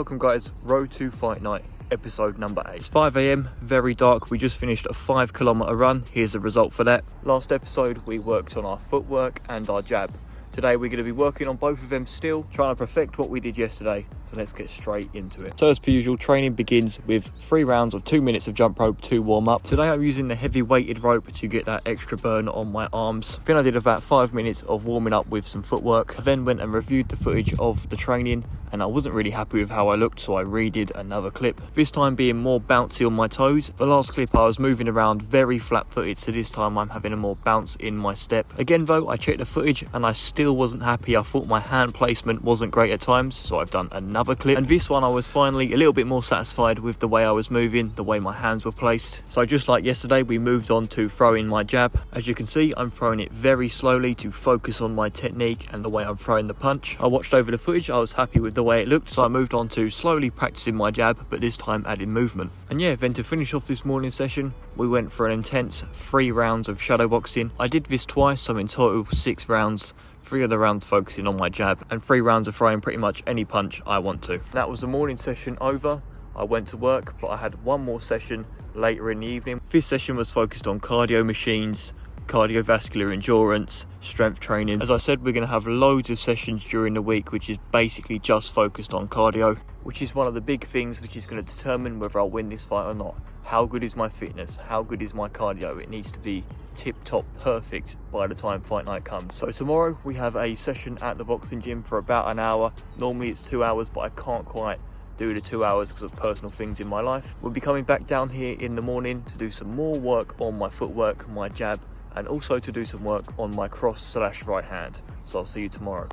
Welcome guys, Road to Fight Night, episode number 8. It's 5 AM, very dark. We just finished a 5 kilometer run. Here's the result for that. Last episode we worked on our footwork and our jab. Today we're going to be working on both of them still, trying to perfect what we did yesterday. So let's get straight into it. So as per usual, training begins with 3 rounds of 2 minutes of jump rope to warm up. Today I'm using the heavy weighted rope to get that extra burn on my arms. Then I did about 5 minutes of warming up with some footwork. I then went and reviewed the footage of the training and I wasn't really happy with how I looked, so I redid another clip, this time being more bouncy on my toes. The last clip I was moving around very flat footed, so this time I'm having a more bounce in my step. Again though, I checked the footage and I still wasn't happy. I thought my hand placement wasn't great at times, so I've done another clip. And this one I was finally a little bit more satisfied with the way I was moving, the way my hands were placed. So just like yesterday, we moved on to throwing my jab. As you can see, I'm throwing it very slowly to focus on my technique and the way I'm throwing the punch. I watched over the footage, I was happy with the way it looked, so I moved on to slowly practicing my jab, but this time adding movement. And yeah, then to finish off this morning session, we went for an intense 3 rounds of shadow boxing. I did this twice, so in total 6 rounds. 3 of the rounds focusing on my jab and 3 rounds of throwing pretty much any punch I want to. That was the morning session over. I went to work, but I had one more session later in the evening. This session was focused on cardio machines, cardiovascular endurance, strength training. As I said, we're going to have loads of sessions during the week, which is basically just focused on cardio, which is one of the big things which is going to determine whether I'll win this fight or not. How good is my fitness? How good is my cardio? It needs to be tip-top perfect by the time fight night comes. So tomorrow we have a session at the boxing gym for about an hour. Normally it's 2 hours, but I can't quite do the 2 hours because of personal things in my life. We'll be coming back down here in the morning to do some more work on my footwork, my jab, and also to do some work on my cross/right hand. So I'll see you tomorrow.